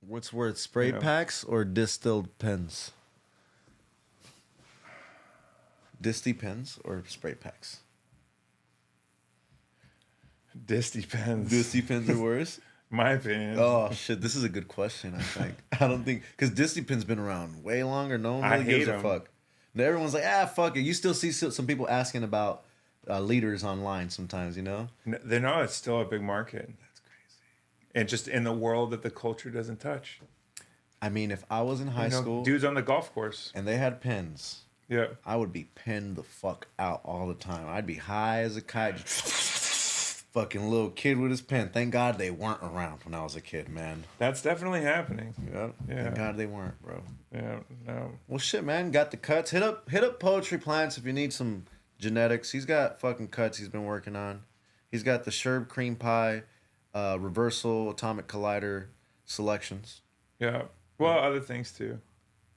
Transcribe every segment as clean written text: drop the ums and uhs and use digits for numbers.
What's worse, spray packs or distilled pens? Disty pens or spray packs? Disty pens. Disty pens are worse? My opinion. Oh, shit. This is a good question, I think. I don't think... Because Disty pen's been around way longer. No one really gives a fuck. Everyone's like, fuck it. You still see some people asking about leaders online sometimes, you know? They know it's still a big market. That's crazy. And just in the world that the culture doesn't touch. I mean, if I was in high school... Dudes on the golf course. And they had pens... Yeah. I would be pinned the fuck out all the time. I'd be high as a kite. Fucking little kid with his pen. Thank God they weren't around when I was a kid, man. That's definitely happening. Yep. Yeah. Thank God they weren't, bro. Yeah. No. Well, shit, man. Got the cuts. Hit up Poetry Plants if you need some genetics. He's got fucking cuts he's been working on. He's got the Sherb Cream Pie, Reversal, Atomic Collider selections. Yeah. Well, other things too.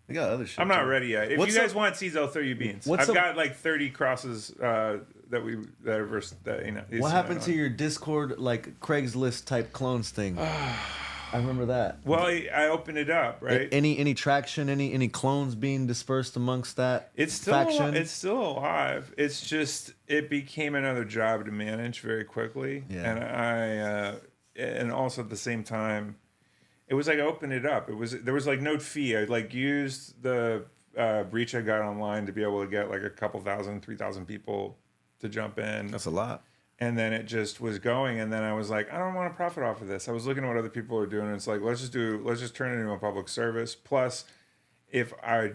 We got other shit. I'm not ready yet. If you guys want seeds, I'll throw you beans. I've got like 30 crosses that are versus that, you know. What happened to your Discord like Craigslist type clones thing? I remember that. Well, I opened it up, right? Any traction? Any clones being dispersed amongst that? It's still faction? It's still alive. It's just it became another job to manage very quickly, and also at the same time. It was like I opened it up. There was like no fee. I like used the breach I got online to be able to get like a couple thousand, 3,000 people to jump in. That's a lot. And then it just was going. And then I was like, I don't want to profit off of this. I was looking at what other people were doing. And it's like, let's just turn it into a public service. Plus, if I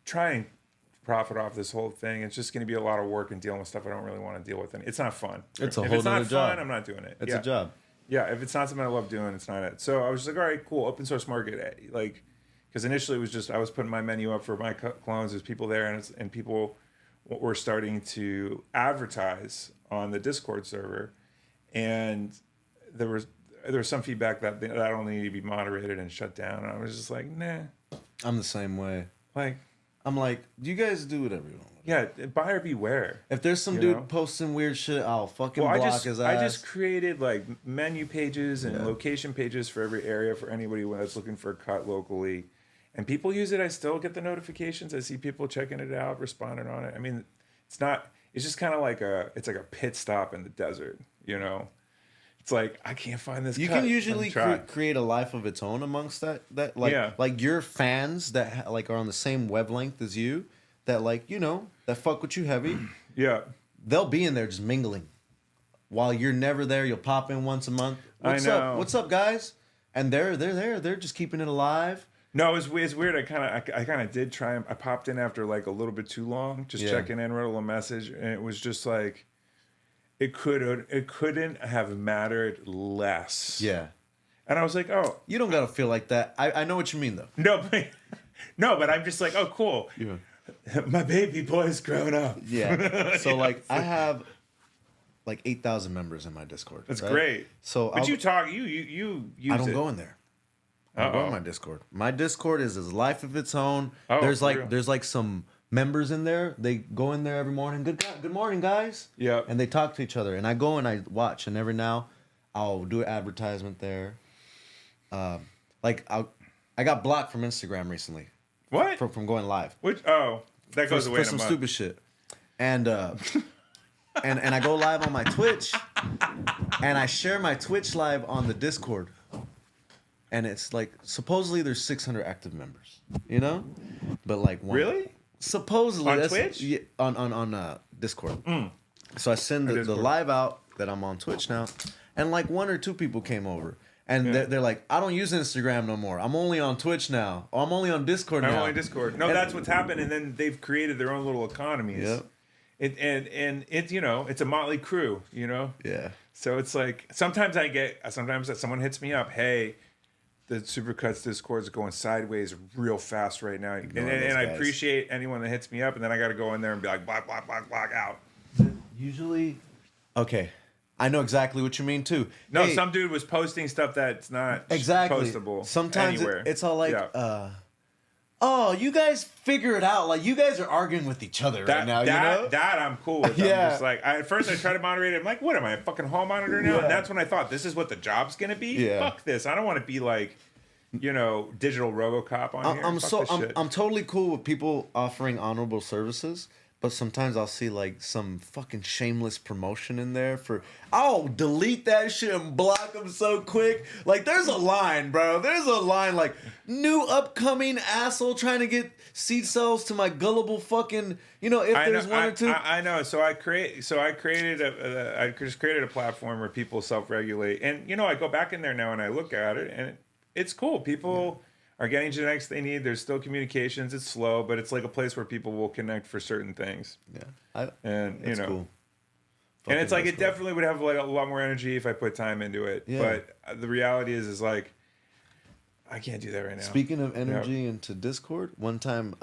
try and profit off this whole thing, it's just going to be a lot of work and dealing with stuff I don't really want to deal with. And it's not fun. It's a if whole it's not job. fun, I'm not doing it. It's a job. Yeah, if it's not something I love doing, it's not it. So I was just like, all right, cool, open source market. Like, because initially it was just, I was putting my menu up for my clones. There's people there, and people were starting to advertise on the Discord server. And there was some feedback that only need to be moderated and shut down. And I was just like, nah. I'm the same way. Like, I'm like, you guys do whatever you want. Yeah, buyer beware. If there's some dude posting weird shit, I'll fucking block his ass. I just created like menu pages and location pages for every area for anybody that's looking for a cut locally. And people use it. I still get the notifications. I see people checking it out, responding on it. I mean, it's just kind of like it's like a pit stop in the desert, you know? It's like, I can't find this. You can usually create a life of its own amongst that like your fans that like are on the same wavelength as you, that like, you know, that fuck with you heavy. Yeah. They'll be in there just mingling. While you're never there, you'll pop in once a month. What's up? What's up, guys? And they're there. They're just keeping it alive. No, it's weird. I kind of did try. I popped in after like a little bit too long, just checking in, wrote a little message, and it was just like, it couldn't have mattered less. Yeah. And I was like, oh, you don't gotta feel like that. I know what you mean though. No, but I'm just like, oh, cool. Yeah. My baby boy's grown up. Yeah. So like, I have like 8,000 members in my Discord. That's great. So, but you use I don't go in there. I don't go in my Discord. My Discord is a life of its own. Oh, there's like some members in there. They go in there every morning. Good morning, guys. Yeah. And they talk to each other. And I go and I watch. And every now, I'll do an advertisement there. I got blocked from Instagram recently. What? From going live. That goes away for some stupid shit. And and I go live on my Twitch, and I share my Twitch live on the Discord. And it's like, supposedly there's 600 active members, you know? But like really? Supposedly on Twitch? Yeah, on Discord. So I send the live out that I'm on Twitch now, and like 1 or 2 people came over. And they're like, I don't use Instagram no more. I'm only on Twitch now. Or I'm only on Discord now. I'm only Discord. No, that's what's happened. And then they've created their own little economies. Yep. And it's, you know, it's a motley crew, you know? Yeah. So it's like, sometimes that someone hits me up, hey, the Supercuts Discord is going sideways real fast right now. And I appreciate anyone that hits me up. And then I got to go in there and be like, block out. Usually, okay. I know exactly what you mean too. No, some dude was posting stuff that's not postable. Sometimes anywhere. It's all like, oh, you guys figure it out. Like you guys are arguing with each other right now. You know that I'm cool with. I'm just like, at first I tried to moderate it. I'm like, what am I, a fucking hall monitor now? Yeah. And that's when I thought, this is what the job's gonna be. Yeah. Fuck this. I don't want to be like, digital RoboCop on here. I'm totally cool with people offering honorable services, but sometimes I'll see like some fucking shameless promotion in there I'll delete that shit and block them so quick. Like there's a line, bro. There's a line like new upcoming asshole trying to get seed cells to my gullible fucking, if there's one or two. I know. So I created I just created a platform where people self-regulate, and I go back in there now and I look at it, and it's cool. People are getting genetics they need. There's still communications. It's slow, but it's like a place where people will connect for certain things. Yeah, it's cool. And it's like it definitely would have like a lot more energy if I put time into it. Yeah. But the reality is like I can't do that right now. Speaking of energy into Discord, one time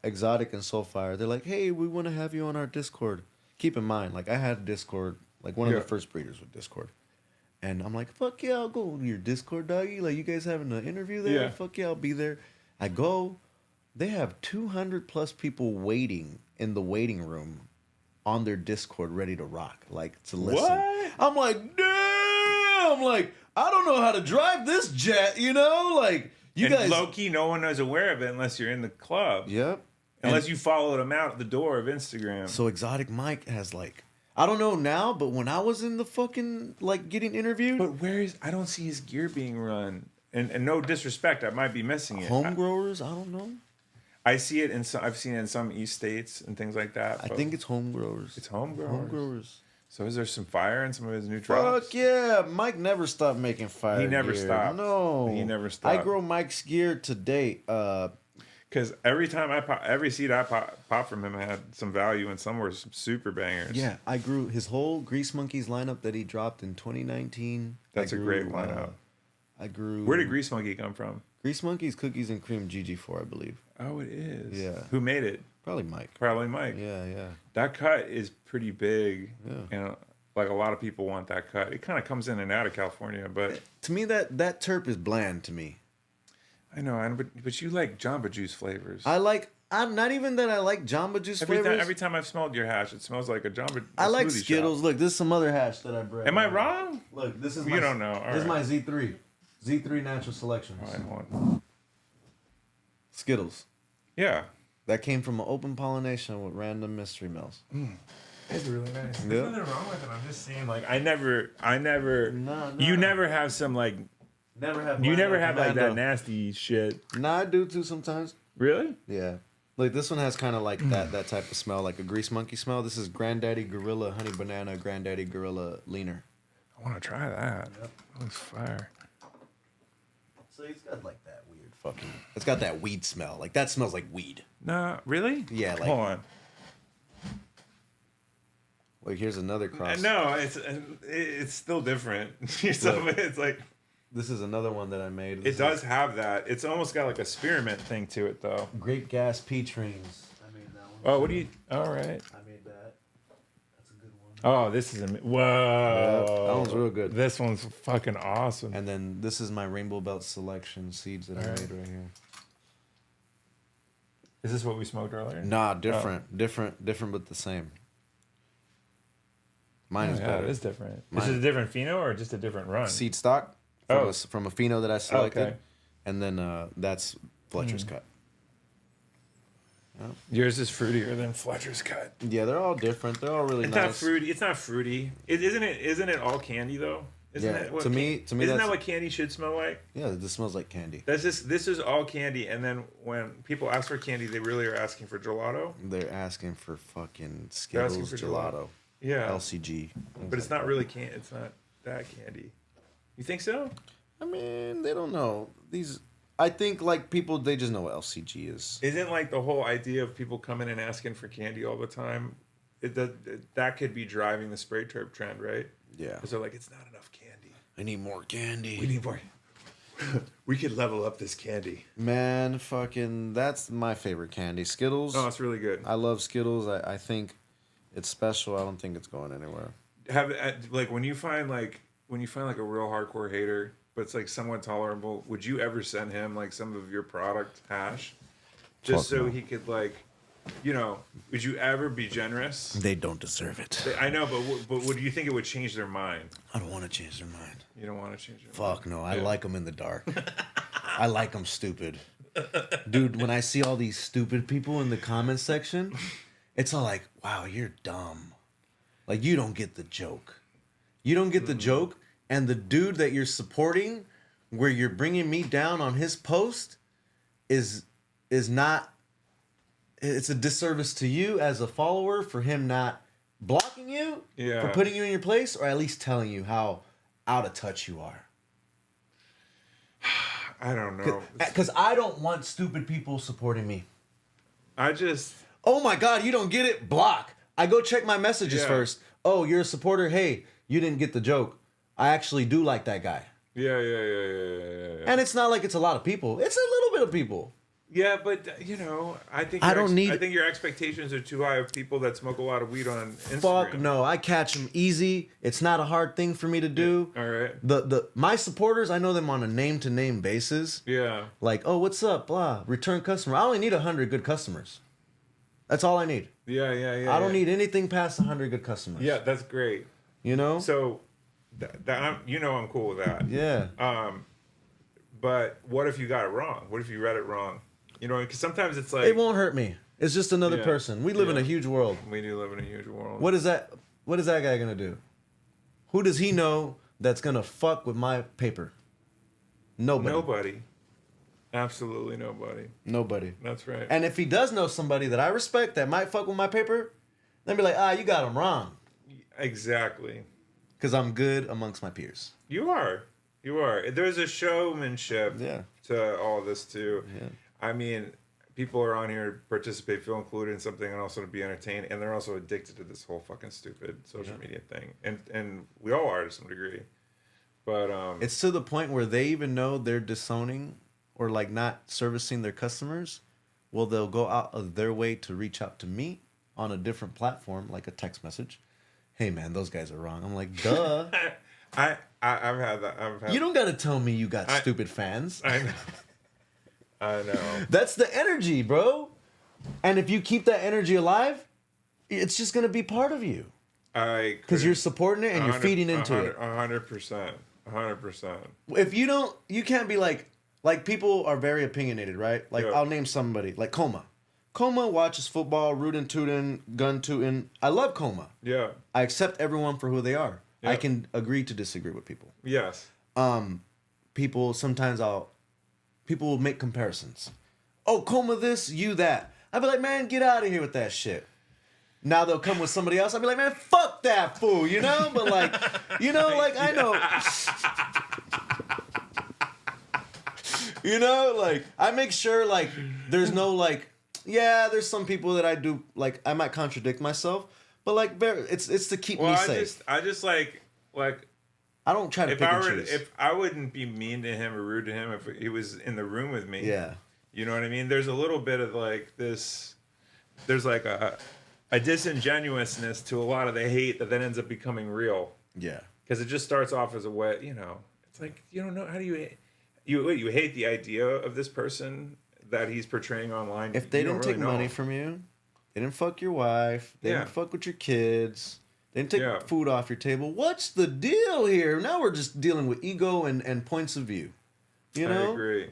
Exotic and Soulfire, they're like, "Hey, we want to have you on our Discord." Keep in mind, like I had Discord, like one of the first breeders with Discord. And I'm like, fuck yeah, I'll go to your Discord, doggy. Like, you guys having an interview there? Yeah. Fuck yeah, I'll be there. I go. They have 200 plus people waiting in the waiting room on their Discord ready to rock, like, to listen. What? I'm like, damn! Like, I don't know how to drive this jet, Like, you guys... low-key, no one is aware of it unless you're in the club. Yep. Unless you followed him out the door of Instagram. So Exotic Mike has, like... I don't know now, but when I was in the fucking, like, getting interviewed... But I don't see his gear being run. And no disrespect, I might be missing it. Home growers? I don't know. I see it I've seen it in some East states and things like that. I think it's home growers. It's home growers? Home growers. So is there some fire in some of his new drops? Fuck yeah. Mike never stopped making fire He never gear. stopped. No. He never stopped. I grow Mike's gear to date. Because every seed I pop from him had some value, and some were super bangers. Yeah, I grew his whole Grease Monkeys lineup that he dropped in 2019. That's a great lineup. I grew. Where did Grease Monkey come from? Grease Monkeys, Cookies and Cream, GG4, I believe. Oh, it is. Yeah. Who made it? Probably Mike. Yeah. That cut is pretty big. Yeah. And like a lot of people want that cut. It kind of comes in and out of California, but to me that terp is bland to me. I know, but you like Jamba Juice flavors. I'm not even that I like Jamba Juice flavors. Every time I've smelled your hash, it smells like a Jamba. I like Skittles. Shop. Look, this is some other hash that I bred. Am I wrong? Look, this is you don't know. This is my Z3. Z3 Natural Selections. All right, hold on. Skittles. Yeah. That came from an open pollination with random mystery melts. It's really nice. Yep. There's nothing wrong with it. I'm just saying, like, I never. No. You never have some like. You never have like that nasty shit. Nah, I do too sometimes. Really? Yeah. Like this one has kind of like that type of smell, like a Grease Monkey smell. This is Granddaddy Gorilla Honey Banana, Granddaddy Gorilla Leaner. I want to try that. Yep. That looks fire. So it's got like that weird fucking. It's got that weed smell. Like that smells like weed. Nah, really? Yeah. Like, hold on. Like here's another cross. No, it's still different. It's like. This is another one that I made. It does have that. It's almost got like a spearmint thing to it, though. Grape Gas Peach Rings. I made that one. Oh, what do you... All right. I made that. That's a good one. Oh, this is... Whoa. Yeah, that one's real good. This one's fucking awesome. And then this is my Rainbow Belt Selection seeds that I made right here. Is this what we smoked earlier? Nah, different. Oh. Different, but the same. Mine is better. It is different. Is it a different pheno or just a different run? Seed stock. From a pheno that I selected, okay. And then that's Fletcher's cut. Yep. Yours is fruitier than Fletcher's cut. Yeah, they're all different. They're all really nice. Not fruity. It's not fruity. Isn't it all candy though? Isn't it to me, isn't that what candy should smell like? Yeah, this smells like candy. This is all candy, and then when people ask for candy, they really are asking for gelato. They're asking for fucking Skittles gelato. Yeah, LCG. But it's not really candy. It's not that candy. You think so? I mean, they don't know. I think like people, they just know what LCG is. Isn't like the whole idea of people coming and asking for candy all the time? That could be driving the spray terp trend, right? Yeah. Because they're like, it's not enough candy. I need more candy. We need more. We could level up this candy. Man, fucking, that's my favorite candy. Skittles. Oh, it's really good. I love Skittles. I think it's special. I don't think it's going anywhere. When you find like a real hardcore hater, but it's like somewhat tolerable, would you ever send him like some of your product hash, just so he could like, would you ever be generous? They don't deserve it. I know, but would you think it would change their mind? I don't want to change their mind. You don't want to change their mind? Fuck no, I like them in the dark. I like them stupid. Dude, when I see all these stupid people in the comment section, it's all like, wow, you're dumb. Like, you don't get the joke. You don't get the joke. And the dude that you're supporting, where you're bringing me down on his post, is not... It's a disservice to you as a follower for him not blocking you, for putting you in your place, or at least telling you how out of touch you are. I don't know. Because I don't want stupid people supporting me. Oh my God, you don't get it? Block. I go check my messages first. Oh, you're a supporter? Hey, you didn't get the joke. I actually do like that guy. Yeah. And it's not like it's a lot of people. It's a little bit of people. Yeah, but I think I think your expectations are too high of people that smoke a lot of weed on Instagram. Fuck no, I catch them easy. It's not a hard thing for me to do. All right. My supporters, I know them on a name to name basis. Yeah. Like, oh, what's up? Blah. Return customer. I only need 100 good customers. That's all I need. Yeah. I don't need anything past 100 good customers. Yeah, that's great. So I'm cool with that. Yeah. But what if you got it wrong? What if you read it wrong? Because sometimes it's like... It won't hurt me. It's just another person. We live in a huge world. We do live in a huge world. What is that guy going to do? Who does he know that's going to fuck with my paper? Nobody. Absolutely nobody. Nobody. That's right. And if he does know somebody that I respect that might fuck with my paper, then be like, you got him wrong. Exactly. Because I'm good amongst my peers. You are. There's a showmanship to all this too. Yeah. I mean, people are on here to participate, feel included in something, and also to be entertained, and they're also addicted to this whole fucking stupid social media thing, and we all are to some degree. But it's to the point where they even know they're disowning or like not servicing their customers. Well, they'll go out of their way to reach out to me on a different platform, like a text message. Hey man, those guys are wrong. I'm like, duh. I've had that. You don't got to tell me you got stupid fans. I know. That's the energy, bro. And if you keep that energy alive, it's just going to be part of you. Because you're supporting it and you're feeding into it. 100%. 100%. If you don't, you can't be like people are very opinionated, right? Like, I'll name somebody, like Coma. Coma watches football, rootin' tootin', gun tootin'. I love Coma. Yeah. I accept everyone for who they are. I can agree to disagree with people. Yes. People will make comparisons. Oh, Coma this, you that. I'd be like, man, get out of here with that shit. Now they'll come with somebody else. I'd be like, man, fuck that fool, But like, I know. Like, I make sure, like, there's no, like, there's some people that I do, like, I might contradict myself. But like, it's to keep me safe. I just like I don't try to pick and choose. If I wouldn't be mean to him or rude to him if he was in the room with me. Yeah. You know what I mean? There's a little bit of like this. There's like a disingenuousness to a lot of the hate that then ends up becoming real. Yeah. Because it just starts off as a way. It's like you don't know how do you hate the idea of this person that he's portraying online. If they didn't take money from you. They didn't fuck your wife. They didn't fuck with your kids. They didn't take food off your table. What's the deal here? Now we're just dealing with ego and points of view. I agree.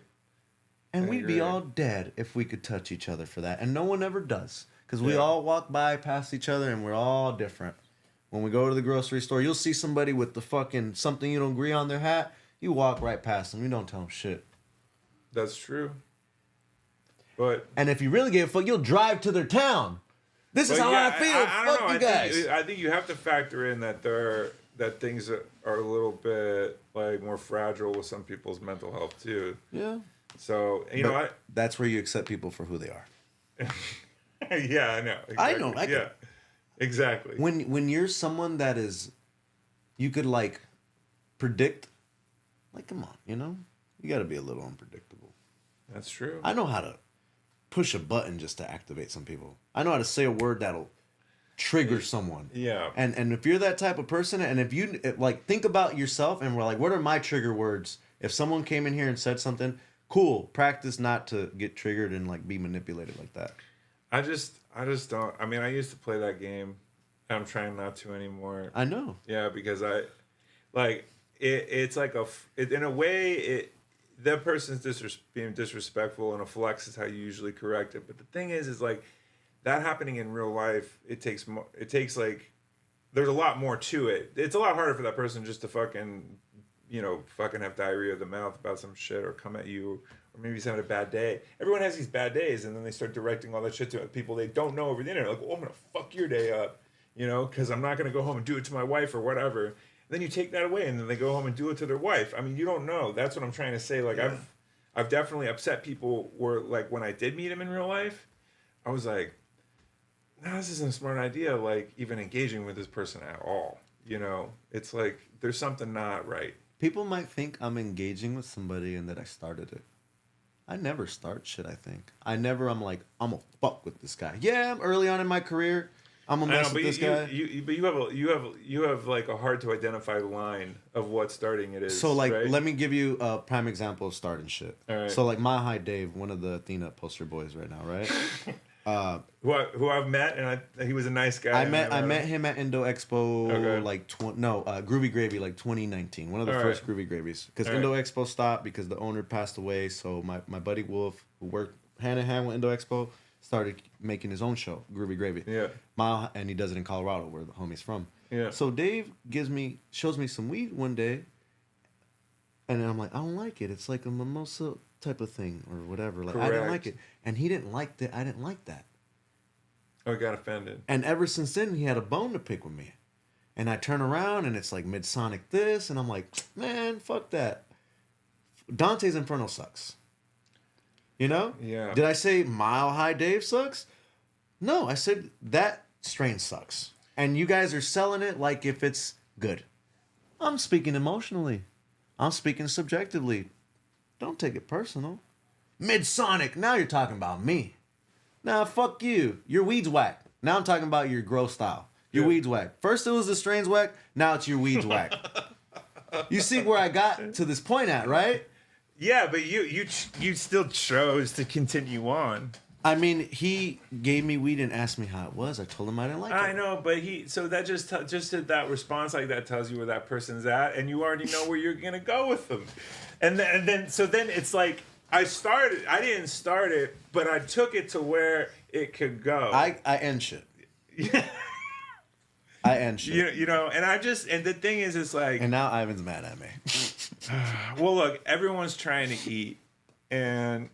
And we'd be all dead if we could touch each other for that. And no one ever does. Because we all walk by past each other and we're all different. When we go to the grocery store, you'll see somebody with the fucking something you don't agree on their hat. You walk right past them. You don't tell them shit. That's true. And if you really give a fuck, you'll drive to their town. This is how I feel. Fuck you guys. I think you have to factor in that things are a little bit like more fragile with some people's mental health too. Yeah. So that's where you accept people for who they are. Yeah, I know. Exactly. Yeah. Exactly. When you're someone that is, you could like predict. Like, come on, you got to be a little unpredictable. That's true. I know how to push a button just to activate some people. I know how to say a word that'll trigger someone. Yeah. And if you're that type of person, and if you like think about yourself and we're like, what are my trigger words? If someone came in here and said something, cool. Practice not to get triggered and like be manipulated like that. I just don't. I mean, I used to play that game. I'm trying not to anymore. I know. Yeah, because it's like in a way that person's being disrespectful, and a flex is how you usually correct it. But the thing is like that happening in real life. It takes like there's a lot more to it. It's a lot harder for that person just to fucking fucking have diarrhea of the mouth about some shit or come at you. Or maybe he's having a bad day. Everyone has these bad days, and then they start directing all that shit to people they don't know over the internet. Like, oh, I'm gonna fuck your day up, because I'm not gonna go home and do it to my wife or whatever. And then you take that away, and then they go home and do it to their wife. I mean, you don't know. That's what I'm trying to say. Like, I've definitely upset people. Where like when I did meet him in real life, I was like, no, this isn't a smart idea. Like even engaging with this person at all. It's like there's something not right. People might think I'm engaging with somebody and that I started it. I never start shit, I think. I'm like, I'm gonna fuck with this guy. Yeah, I'm early on in my career. I'm gonna mess with this guy. You have like a hard to identify line of what starting it is. So like, right? let me give you a prime example of starting shit. All right. So like, Mile High Dave, one of the Athena poster boys right now, right? Who I've met, and he was a nice guy. I met him at Indo Expo, Okay. Groovy Gravy, like 2019, one of the first Groovy Gravies. Because Indo Expo stopped because the owner passed away. So my buddy Wolf, who worked hand in hand with Indo Expo, started making his own show, Groovy Gravy. Yeah. And he does it in Colorado, where the homie's from. Yeah. So Dave shows me some weed one day, and I'm like, I don't like it. It's like a mimosa type of thing or whatever. Like I didn't like it, and he didn't like that. I didn't like that. Oh, he got offended. And ever since then, he had a bone to pick with me. And I turn around and it's like Masonic this, and I'm like, man, fuck that. Dante's Inferno sucks. Yeah. Did I say Mile High Dave sucks? No, I said that strain sucks. And you guys are selling it like if it's good. I'm speaking emotionally. I'm speaking subjectively. Don't take it personal. Masonic, now you're talking about me. Nah, fuck you. Your weed's whack. Now I'm talking about your grow style. Your weed's whack. First it was the strains whack. Now it's your weed's whack. You see where I got to this point at, right? Yeah, but you still chose to continue on. I mean, he gave me weed and asked me how it was. I told him I didn't like it. I know, but that that response like that tells you where that person's at, and you already know where you're gonna go with them. And then it's like I didn't start it, but I took it to where it could go. I end shit. I end shit. And the thing is, it's like, and now Ivan's mad at me. Well, look, everyone's trying to eat, and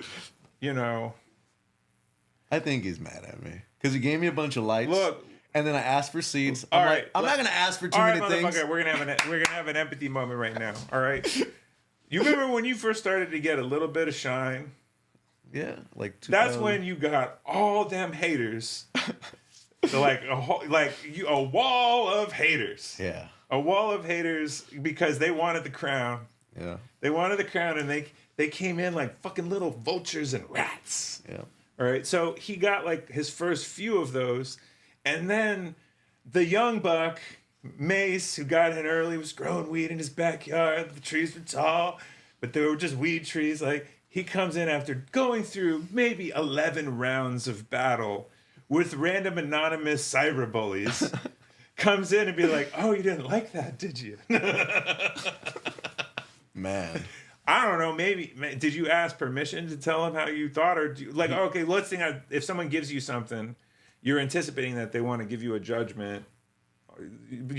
I think he's mad at me because he gave me a bunch of lights. Look, and then I asked for seeds. All I'm right, like, I'm not gonna ask for too many things. We're gonna have an empathy moment right now. All right. You remember when you first started to get a little bit of shine? Yeah, like 2000. That's when you got all them haters. Like a wall of haters. Yeah. A wall of haters because they wanted the crown. Yeah. They wanted the crown, and they came in like fucking little vultures and rats. Yeah. All right. So he got like his first few of those, and then the young buck Mace, who got in early, was growing weed in his backyard. The trees were tall, but they were just weed trees. Like, he comes in after going through maybe 11 rounds of battle with random anonymous cyber bullies. Comes in and be like, oh, you didn't like that, did you? Man. I don't know. Maybe did you ask permission to tell him how you thought, or okay, let's think. If someone gives you something, you're anticipating that they want to give you a judgment. But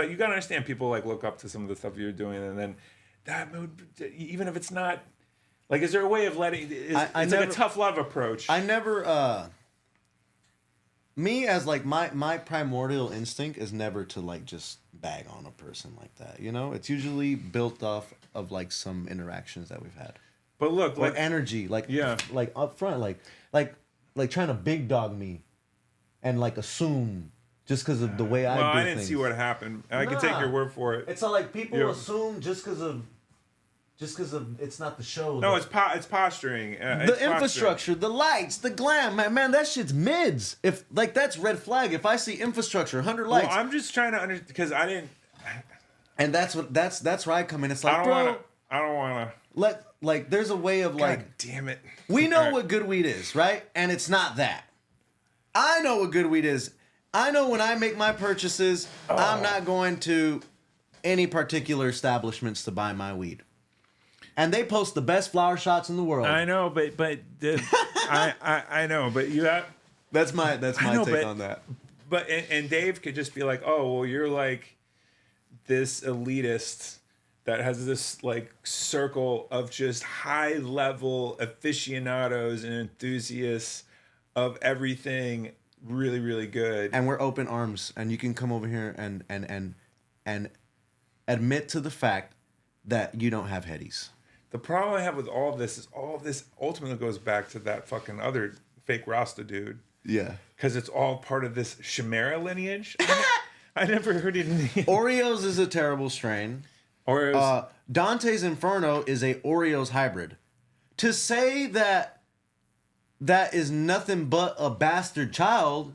you gotta understand, people like look up to some of the stuff you're doing, and then that mood, even if it's not, like, is there a way of letting? It's like a tough love approach. I never. Me as like my primordial instinct is never to like just bag on a person like that. It's usually built off of like some interactions that we've had. But look, like energy, like up front, like trying to big dog me, and like assume. Just because of the way I do things. I didn't see what happened. I can take your word for it. It's not like people assume just because of it's not the show. No, it's posturing. The infrastructure, the lights, the glam, man, that shit's mids. If like that's red flag. If I see infrastructure, 100 lights. Well, I'm just trying to understand because I didn't. And that's where I come in. It's like, I don't want to. There's a way of like. God damn it. We know what good weed is, right? And it's not that. I know what good weed is. I know when I make my purchases, I'm not going to any particular establishments to buy my weed. and they post the best flower shots in the world. I know, but I know, but you have. That's my take on that. But and Dave could just be like, oh, well, you're like this elitist that has this like circle of just high level aficionados and enthusiasts of everything really, really good. And we're open arms, and you can come over here and admit to the fact that you don't have headies. The problem I have with all this ultimately goes back to that fucking other fake Rasta dude. Yeah. Because it's all part of this Chimera lineage. I never heard it in the... Oreos is a terrible strain. Oreos... Dante's Inferno is a Oreos hybrid. To say that is nothing but a bastard child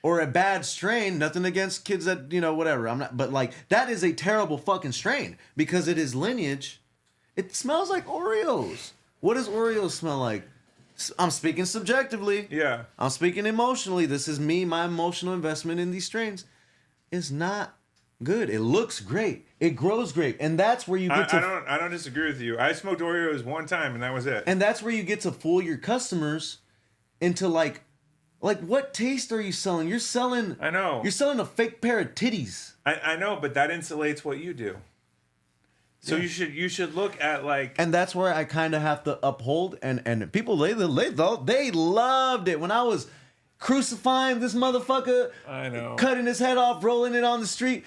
or a bad strain, nothing against kids that, whatever. I'm not, but like, that is a terrible fucking strain because it is lineage. It smells like Oreos. What does Oreos smell like? I'm speaking subjectively. Yeah. I'm speaking emotionally. This is me, my emotional investment in these strains is not good. It looks great. It grows great. And that's where you get I don't disagree with you. I smoked Oreos one time and that was it. And that's where you get to fool your customers into like what taste are you selling? You're selling... I know. You're selling a fake pair of titties. I know, but that insulates what you do. So Yeah. you should look at like... And that's where I kind of have to uphold, and people, they loved it. When I was crucifying this motherfucker, I know. cutting his head off, rolling it on the street,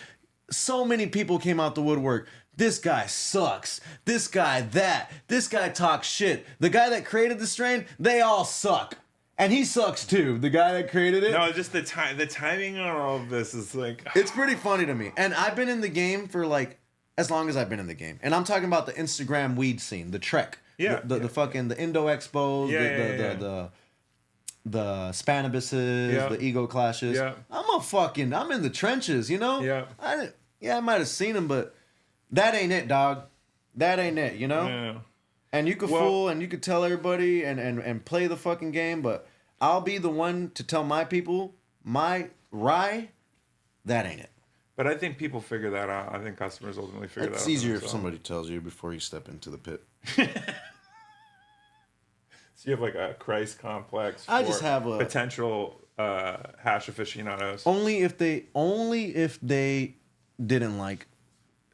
so many people came out the woodwork. This guy sucks. This guy that. This guy talks shit. The guy that created the strain, they all suck. And he sucks too, the guy that created it. No, just the timing on all of this is like... It's pretty funny to me. And I've been in the game for like... as long as I've been in the game. And I'm talking about the Instagram weed scene, the Trek. Yeah. The fucking, the Indo Expos, the Spanabuses, the Ego Clashes. Yeah. I'm in the trenches, Yeah. I might have seen them, but that ain't it, dog. That ain't it, Yeah. And you could fool and you could tell everybody and play the fucking game, but I'll be the one to tell my people, my rye, that ain't it. But I think people figure that out. I think customers ultimately figure that out. It's easier if somebody tells you before you step into the pit. So you have like a Christ complex for I just have a potential hash aficionados. only if they didn't like,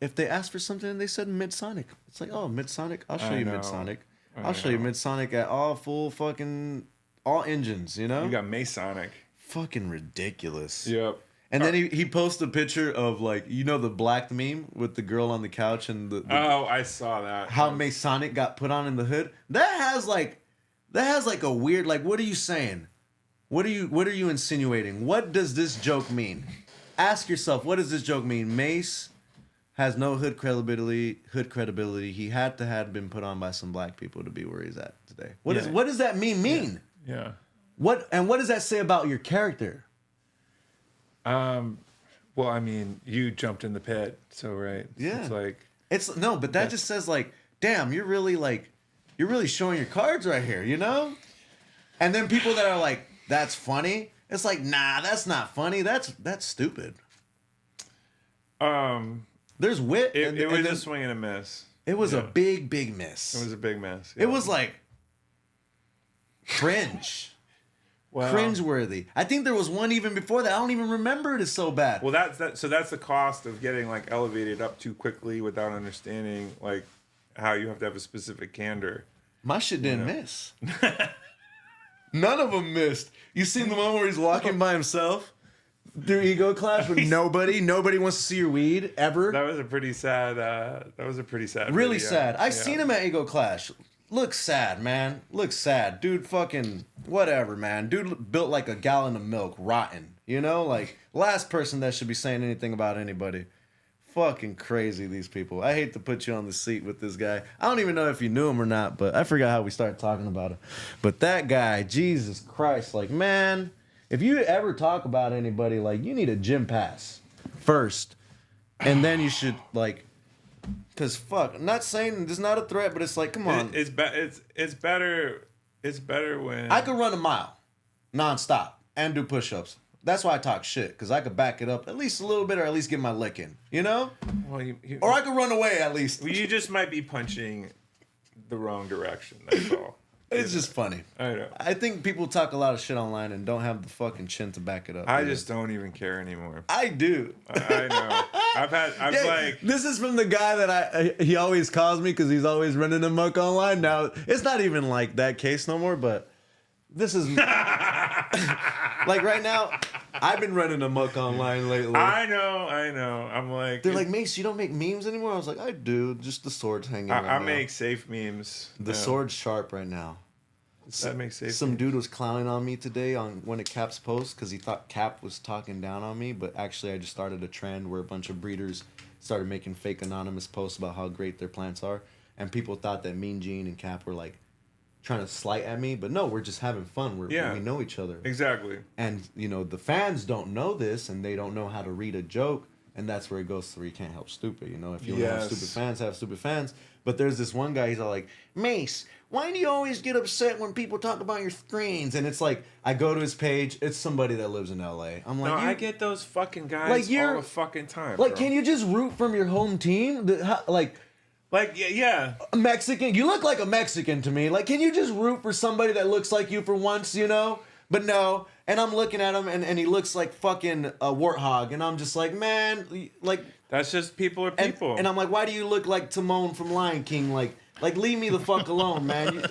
if they asked for something and they said Midsonic. It's like, oh, Midsonic, I'll show you know. Midsonic. I'll show you Midsonic at all engines, You got Masonic. Fucking ridiculous. Yep. And then he posted a picture of like, the black meme with the girl on the couch and the Oh, I saw that. how Masonic got put on in the hood. That has like a weird, like, what are you saying? What are you insinuating? What does this joke mean? Ask yourself, what does this joke mean? Mace has no hood credibility. He had to have been put on by some black people to be where he's at today. What does that mean? Yeah. What does that say about your character? Well, I mean, you jumped in the pit, so right. Yeah. It's like but that just says like, damn, you're really showing your cards right here, And then people that are like, that's funny. It's like, nah, that's not funny. That's stupid. There's wit. It was a swing and a miss. It was a big, big miss. It was a big miss. Yeah. It was like cringe. Well, Cringeworthy. I think there was one even before that. I don't even remember it. It's so bad. Well, that's the cost of getting like elevated up too quickly without understanding like how you have to have a specific candor. My shit didn't miss. None of them missed. You seen the one where he's walking by himself through Ego Clash with nobody? Nobody wants to see your weed ever. That was a pretty sad. Really video. sad. I seen him at Ego Clash. Looks sad, man. Looks sad. Dude fucking whatever, man. Dude built like a gallon of milk, rotten. Like last person that should be saying anything about anybody. Fucking crazy, these people. I hate to put you on the seat with this guy. I don't even know if you knew him or not, but I forgot how we started talking about him. But that guy, Jesus Christ, like, man, if you ever talk about anybody, like, you need a gym pass first. And then you should, like, because fuck, I'm not saying this is not a threat, but it's like, come on. It's better when I could run a mile nonstop and do push-ups. That's why I talk shit, because I could back it up at least a little bit or at least get my lick in, Well, or I could run away at least. You just might be punching the wrong direction. That's all. It's just funny. I know. I think people talk a lot of shit online and don't have the fucking chin to back it up. I just don't even care anymore. I do. I know. I've like. This is from the guy that he always calls me because he's always running amok online. Now it's not even like that case no more, but this is like right now. I've been running amok online lately. I know. I'm like. They're like, Mace, you don't make memes anymore? I was like, I do. Just the sword's hanging right I now. make safe memes. The sword's sharp right now. That makes safe Some memes. dude was clowning on me today on one of Cap's posts because he thought Cap was talking down on me, but actually I just started a trend where a bunch of breeders started making fake anonymous posts about how great their plants are, and people thought that Mean Gene and Cap were like trying to slight at me, but no, we're just having fun. We know each other. Exactly. And, you know, the fans don't know this, and they don't know how to read a joke, and that's where it goes to where you can't help stupid, you know? If you don't have stupid fans. But there's this one guy, he's all like, Mace, why do you always get upset when people talk about your screens? And it's like, I go to his page, it's somebody that lives in L.A. I'm like, I get those fucking guys all the fucking time, like, bro. can you just root from your home team? Yeah. A Mexican, you look like a Mexican to me. Like, can you just root for somebody that looks like you for once, you know? But no, and I'm looking at him, and he looks like fucking a warthog, and I'm just like, man, like... That's just people are people. And I'm like, why do you look like Timon from Lion King? Like leave me the fuck alone, man.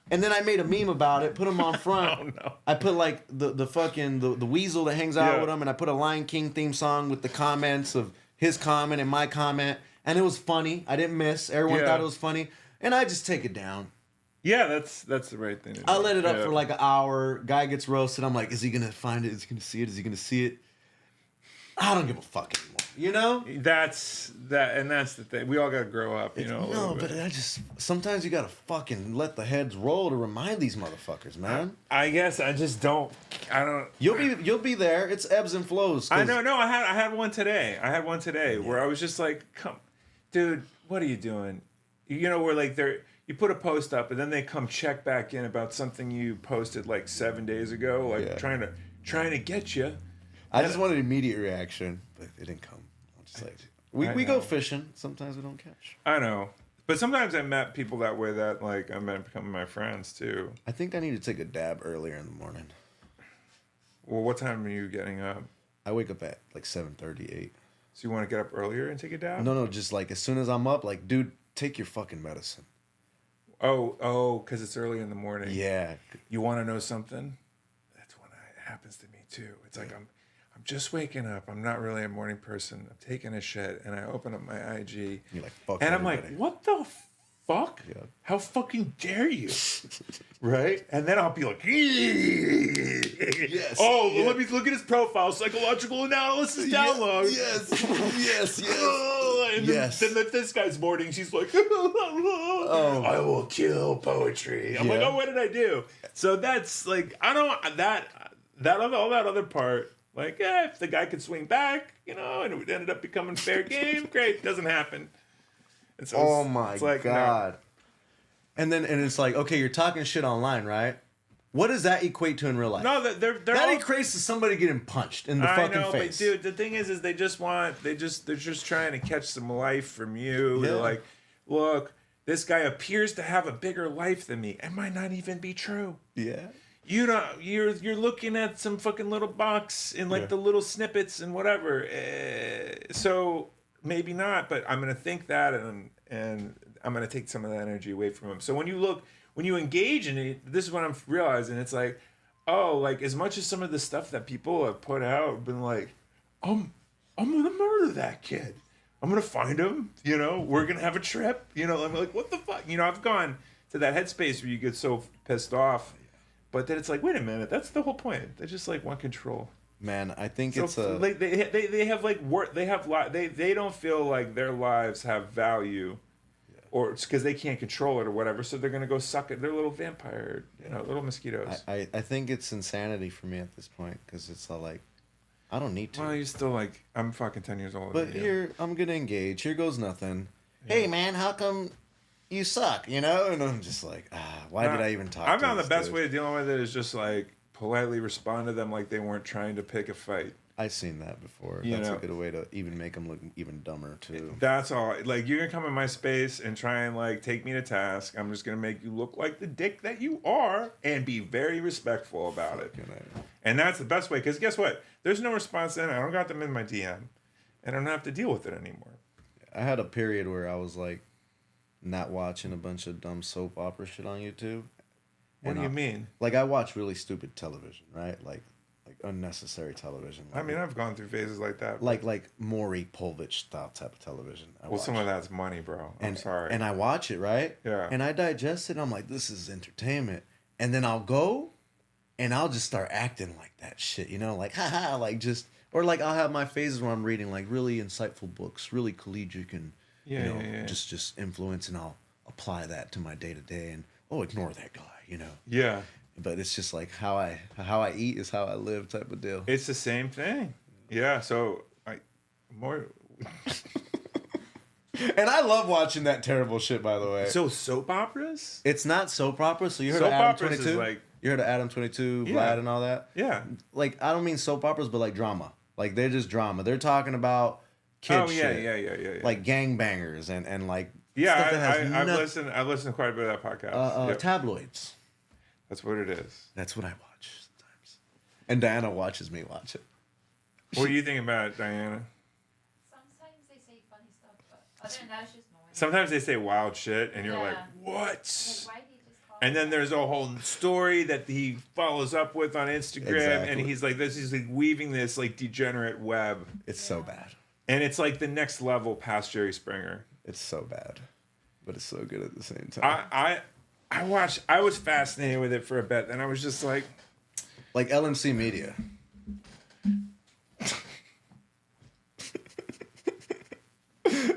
And then I made a meme about it, put him on front. Oh, no. I put like the fucking the weasel that hangs out with him, and I put a Lion King theme song with the comments of his comment and my comment, and it was funny. I didn't miss. Everyone thought it was funny, and I just take it down. Yeah, that's the right thing to do. I let it up for like an hour. Guy gets roasted. I'm like, is he gonna find it? Is he gonna see it? Is he gonna see it? I don't give a fuck anymore. You know? That's the thing. We all gotta grow up, you know. No, but I just sometimes you gotta fucking let the heads roll to remind these motherfuckers, man. I guess I just don't. I don't. You'll be there. It's ebbs and flows. I know. No, I had one today. Where I was just like, come, dude, what are you doing? You know, where like you put a post up and then they come check back in about something you posted like 7 days ago, like trying to get you. I just wanted immediate reaction, but it didn't come. I'm just like, we go fishing. Sometimes we don't catch. I know. But sometimes I met people that way that, like, I met becoming my friends, too. I think I need to take a dab earlier in the morning. Well, what time are you getting up? I wake up at, like, 7:38. So you want to get up earlier and take a dab? No, just, like, as soon as I'm up, like, dude, take your fucking medicine. Oh, because it's early in the morning. Yeah. You want to know something? That's when it happens to me, too. It's like I'm just waking up. I'm not really a morning person. I'm taking a shit, and I open up my IG. You're like, fuck and everybody. I'm like, what the fuck? Yeah. How fucking dare you? Right? And then I'll be like, yes. Let me look at his profile. Psychological analysis download. Yes. And then this guy's morning, she's like, I will kill poetry. I'm like, oh, what did I do? So that's like, I don't, all that other part, like, if the guy could swing back, you know, and it ended up becoming fair game, great. Doesn't happen. And so oh my like, God. No. And it's like, okay, you're talking shit online, right? What does that equate to in real life? No, they're that all, equates to somebody getting punched in the fucking face. But dude, the thing is they're just trying to catch some life from you. Yeah. They're like, look, this guy appears to have a bigger life than me. It might not even be true. Yeah. You know, you're looking at some fucking little box in like the little snippets and whatever. So maybe not, but I'm gonna think that and I'm gonna take some of that energy away from him. So when you engage in it, this is what I'm realizing. It's like, oh, like as much as some of the stuff that people have put out have been like, I'm gonna murder that kid. I'm gonna find him. You know, we're gonna have a trip. You know, I'm like, what the fuck? You know, I've gone to that headspace where you get so pissed off. But then it's like, wait a minute, that's the whole point. They just like want control. Man, I think so it's a like they have like work. They don't feel like their lives have value, or it's because they can't control it or whatever. So they're gonna go suck it. They're little vampire, little mosquitoes. I think it's insanity for me at this point because it's all like, I don't need to. Well, you're still like, I'm fucking 10 years old. But here, I'm gonna engage. Here goes nothing. Yeah. Hey man, how come you suck? You know, and I'm just like, why did I even talk? I found the best way of dealing with it is just like politely respond to them like they weren't trying to pick a fight. I've seen that before. You That's know? a good way to even make them look even dumber too. That's all. Like, you're gonna come in my space and try and like take me to task. I'm just gonna make you look like the dick that you are and be very respectful about it. And that's the best way. Because guess what? There's no response then. I don't got them in my DM, and I don't have to deal with it anymore. I had a period where I was like not watching a bunch of dumb soap opera shit on YouTube. What do you mean? Like, I watch really stupid television, right? Like unnecessary television. Like, I mean, I've gone through phases like that. like Maury Povich style type of television. Some of that's money, bro. I'm sorry. And I watch it, right? Yeah. And I digest it. And I'm like, this is entertainment. And then I'll go, and I'll just start acting like that shit, you know, like haha, like just, or like I'll have my phases where I'm reading like really insightful books, really collegic and just influence, and I'll apply that to my day to day, and ignore that guy, you know. Yeah. But it's just like how I eat is how I live type of deal. It's the same thing. Yeah. So more. And I love watching that terrible shit, by the way. So soap operas? It's not soap opera. So you heard Soap of Adam operas 22? is like, you heard of Adam 22, Vlad, and all that? yeah. Like, I don't mean soap operas, but like drama. Like, they're just drama. They're talking about kid shit. Yeah. Like gangbangers and like Yeah, stuff that has I've listened to quite a bit of that podcast. Yep. Tabloids. That's what it is. That's what I watch sometimes. And Diana watches me watch it. What do you think about it, Diana? Sometimes they say funny stuff, but other than that, it's just noise. Sometimes they say wild shit, and you're like, what? Like, why did he just call And then there's a whole story that he follows up with on Instagram, Exactly. and he's like, he's like weaving this like degenerate web, It's so bad. and it's like the next level past Jerry Springer. It's so bad. But it's so good at the same time. I watched. I was fascinated with it for a bit, and I was just like LMC Media.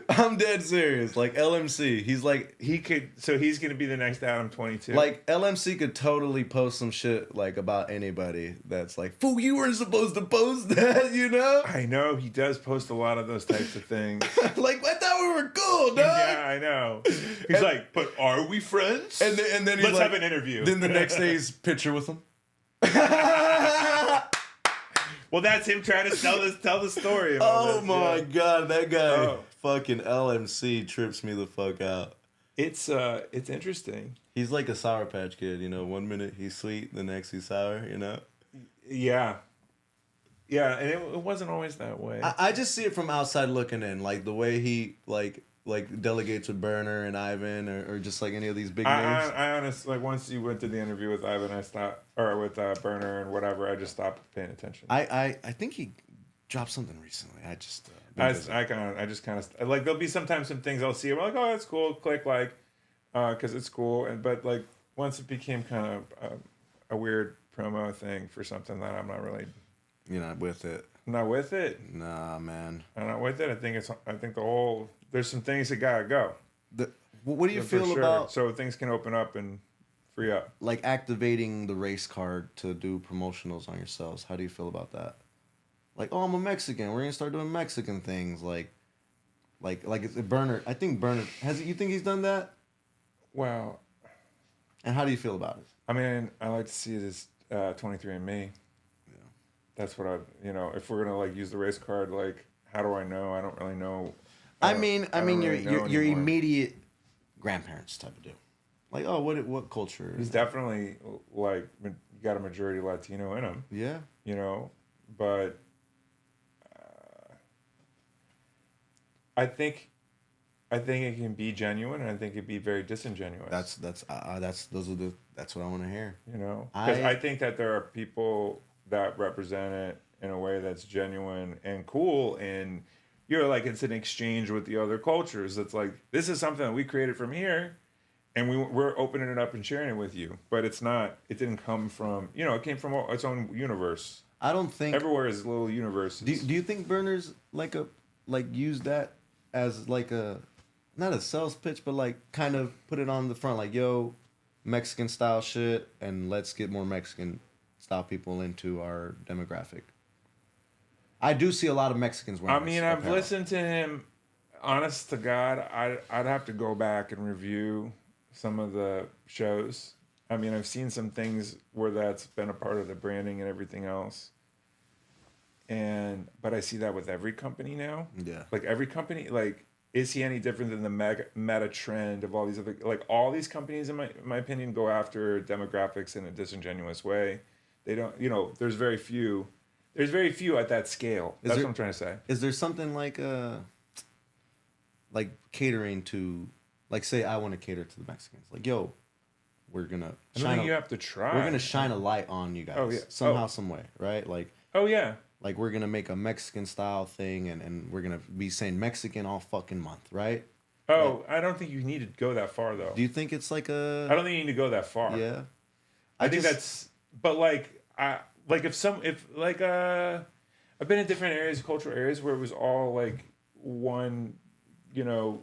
I'm dead serious. Like LMC, he's gonna be the next Adam 22. like LMC could totally post some shit like about anybody that's like, fool, you weren't supposed to post that, you know? I know he does post a lot of those types of things. Like, I thought we were cool, dog. Yeah, I know. He's like, but are we friends? And then he's let's like, have an interview. Then the next day's picture with him. Well, that's him trying to tell the story. Of Oh this, my yeah. god, that guy Oh. fucking LMC trips me the fuck out. It's interesting. He's like a Sour Patch Kid, you know. 1 minute he's sweet, the next he's sour, you know. Yeah, and it wasn't always that way. I just see it from outside looking in, like the way he like delegates with Burner and Ivan, or just like any of these big names. I honestly, like, once you went to the interview with Ivan, I stopped, or with Burner and whatever, I just stopped paying attention. I think he dropped something recently. I just I just kind of like, there'll be sometimes some things I'll see. I'm like, oh, that's cool. Click like, because it's cool. But like once it became kind of a weird promo thing for something that I'm not really. You're not with it. I'm not with it. Nah, man. I'm not with it. I think the whole, there's some things that gotta go. What do you For feel sure. about So things can open up and free up? like activating the race card to do promotionals on yourselves? How do you feel about that? Like, oh, I'm a Mexican. We're gonna start doing Mexican things. Like it's a Burner. I think Burner you think he's done that? Well, And how do you feel about it? I mean, I like to see it as 23andMe. Yeah. That's what if we're gonna like use the race card, like, how do I know? I don't really know. I mean, don't your really know your anymore. immediate grandparents type of deal. Like, oh, what culture? He's definitely like got a majority Latino in him, Yeah. but I think it can be genuine, and I think it'd be very disingenuous. That's what I want to hear. Because I think that there are people that represent it in a way that's genuine and cool, and it's an exchange with the other cultures. It's like, this is something that we created from here, and we're opening it up and sharing it with you. But it didn't come from, it came from its own universe. I don't think Everywhere is little universes. Do you think Burners use that as like a, not a sales pitch, but like kind of put it on the front, like, yo, Mexican style shit, and let's get more Mexican style people into our demographic? I do see a lot of Mexicans wearing. I mean, I've listened to him. Honest to God, I'd have to go back and review some of the shows. I mean, I've seen some things where that's been a part of the branding and everything else. but I see that with every company now. Yeah. Like every company, like, is he any different than the meta trend of all these other, like all these companies, in my opinion, go after demographics in a disingenuous way. They don't, there's very few at that scale. That's what I'm trying to say. Is there something like catering to, like, say I want to cater to the Mexicans, like, yo, we're gonna I don't think you have to try. we're gonna shine a light on you guys, Oh, yeah. somehow, some way, right? Like, Oh yeah. like we're gonna make a Mexican style thing, and we're gonna be saying Mexican all fucking month, right? Oh, I don't think you need to go that far though. Do you think it's like I don't think you need to go that far. Yeah. I think that's, but like I've been in different areas, cultural areas where it was all like one,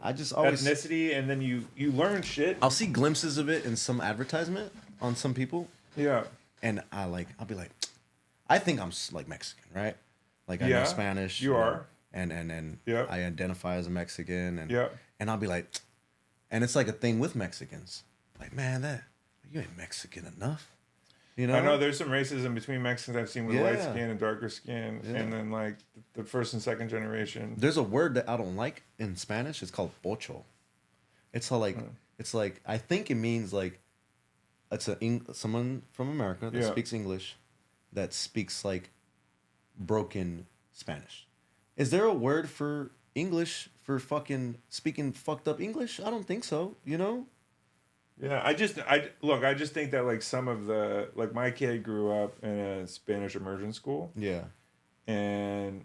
I just always ethnicity, and then you learn shit. I'll see glimpses of it in some advertisement on some people, Yeah. and I'll be like, I think I'm like Mexican, right? Like I know Spanish. You are. And Yeah. I identify as a Mexican, and Yeah. and I'll be like, and it's like a thing with Mexicans, like, man, that you ain't Mexican enough, I know there's some racism between Mexicans I've seen with light skin and darker skin, and then like the first and second generation. There's a word that I don't like in Spanish. It's called pocho. It's all like it's like, I think it means like it's someone from America that speaks English, that speaks like broken Spanish. Is there a word for English for fucking speaking fucked up English? I don't think so. Yeah, I just think that like some of the, like, my kid grew up in a Spanish immersion school, Yeah. and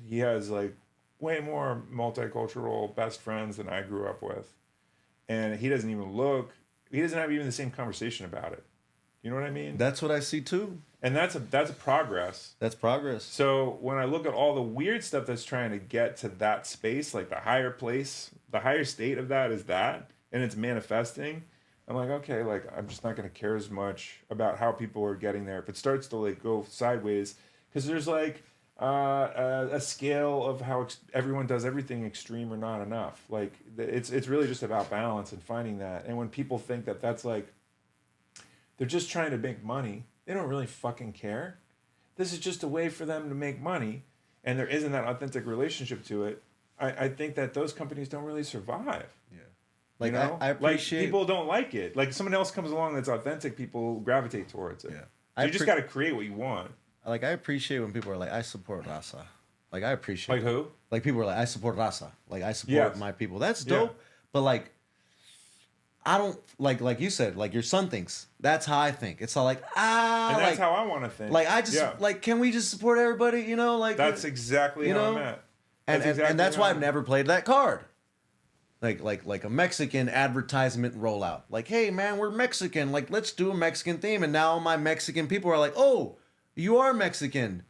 he has like way more multicultural best friends than I grew up with, and he doesn't have even the same conversation about it. You know what I mean? That's what I see too. And that's a progress. That's progress. So when I look at all the weird stuff that's trying to get to that space, like the higher state of that is that, and it's manifesting, I'm like, okay, like, I'm just not going to care as much about how people are getting there. If it starts to like go sideways, because there's like a scale of how everyone does everything extreme or not enough. Like it's really just about balance and finding that. And when people think that that's like, they're just trying to make money, they don't really fucking care. This is just a way for them to make money, and there isn't that authentic relationship to it. I think that those companies don't really survive. Yeah. Like, I appreciate, like, people don't like it. Like, someone else comes along that's authentic, people gravitate towards it. Yeah. So you just got to create what you want. like, I appreciate when people are like, I support raza. Like, I appreciate Like who? Like, people are like, I support raza. Like, I support my people. That's dope. Yeah. But like, I don't like you said, like your son thinks. That's how I think. It's all like, And that's like, how I want to think. like, I just like, can we just support everybody? Like, that's exactly how I'm at. And that's why I've never played that card. Like a Mexican advertisement rollout. Like, hey man, we're Mexican. Like, let's do a Mexican theme. And now my Mexican people are like, oh, you are Mexican.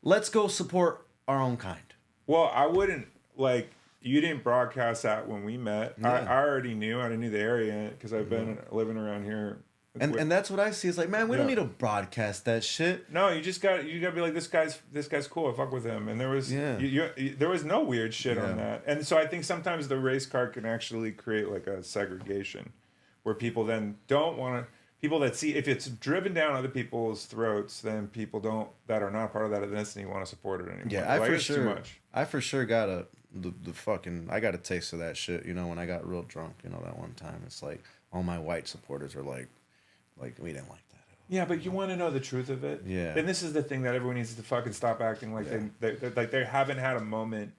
Let's go support our own kind. Well, I wouldn't, like, you didn't broadcast that when we met. Yeah. I already knew. I knew the area because I've been living around here. And that's what I see. It's like, man, we don't need to broadcast that shit. No, you got to be like, this guy's cool. I fuck with him. And there was there was no weird shit on that. And so I think sometimes the race card can actually create like a segregation, where people then don't want to. People that see, if it's driven down other people's throats, then people that are not part of that ethnicity want to support it anymore. Yeah, I for sure got I got a taste of that shit. When I got real drunk, that one time. It's like all my white supporters were like we didn't like that at all. Yeah, but you want to know the truth of it. Yeah. And this is the thing that everyone needs to fucking stop acting like they haven't had a moment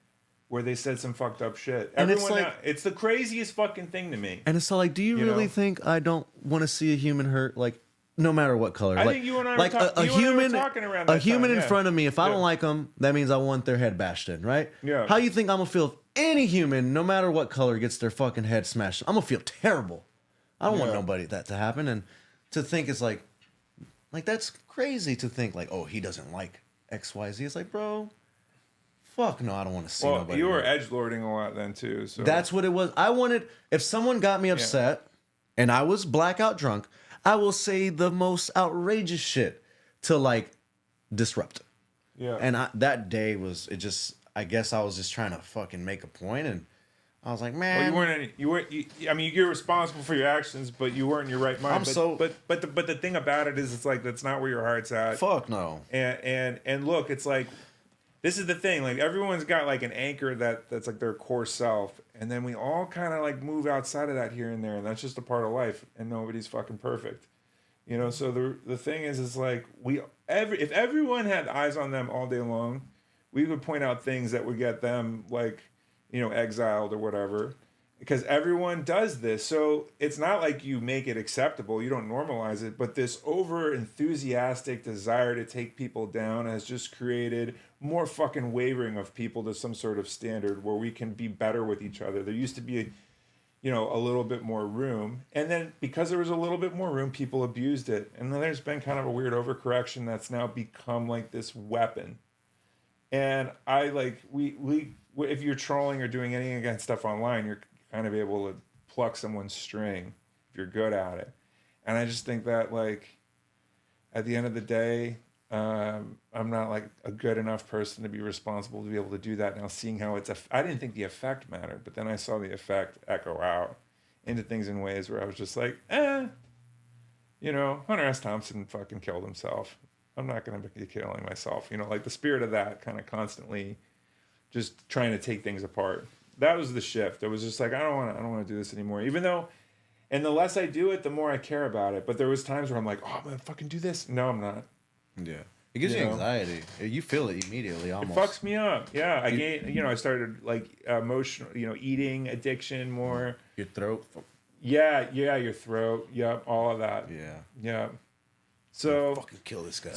where they said some fucked up shit. And it's the craziest fucking thing to me. And it's all like, do you really think I don't want to see a human hurt? Like, no matter what color. I like, think you and I like were, a human, talking around a that human time, in front of me. If I don't like them, that means I want their head bashed in, right? Yeah. How you think I'm gonna feel if any human, no matter what color, gets their fucking head smashed? I'm gonna feel terrible. I don't want nobody that to happen. And to think it's like that's crazy to think like, oh, he doesn't like XYZ. It's like, bro, fuck no, I don't want to see nobody. You were edgelording a lot then too. So that's what it was. I wanted, if someone got me upset and I was blackout drunk, I will say the most outrageous shit to like disrupt it. Yeah. And that day was, I guess I was just trying to fucking make a point, and I was like, man. Well, I mean, you're responsible for your actions, but you weren't in your right mind. But the thing about it is, it's like, that's not where your heart's at. Fuck no. And look, it's like, this is the thing. Like everyone's got like an anchor that's like their core self, and then we all kind of like move outside of that here and there, and that's just a part of life. And nobody's fucking perfect, you know. So the thing is like if everyone had eyes on them all day long, we would point out things that would get them like, you know, exiled or whatever. Because everyone does this. So it's not like you make it acceptable. You don't normalize it. But this over enthusiastic desire to take people down has just created more fucking wavering of people to some sort of standard where we can be better with each other. There used to be, you know, a little bit more room. And then because there was a little bit more room, people abused it. And then there's been kind of a weird overcorrection that's now become like this weapon. And I like, if you're trolling or doing any against stuff online, you're kind of able to pluck someone's string if you're good at it. And I just think that like at the end of the day, I'm not like a good enough person to be responsible to be able to do that. Now seeing how I didn't think the effect mattered, but then I saw the effect echo out into things in ways where I was just like, you know, Hunter S. Thompson fucking killed himself. I'm not going to be killing myself. You know, like the spirit of that kind of constantly just trying to take things apart. That was the shift. It was just like I don't want to do this anymore. Even though, and the less I do it, the more I care about it. But there was times where I'm like, oh, I'm gonna fucking do this. No, I'm not. Yeah, it gives you know? anxiety. You feel it immediately. Almost. It fucks me up. Yeah, I started like emotional, you know, eating addiction more. Your throat. Yeah, your throat. Yep, all of that. Yeah. So fucking kill this guy.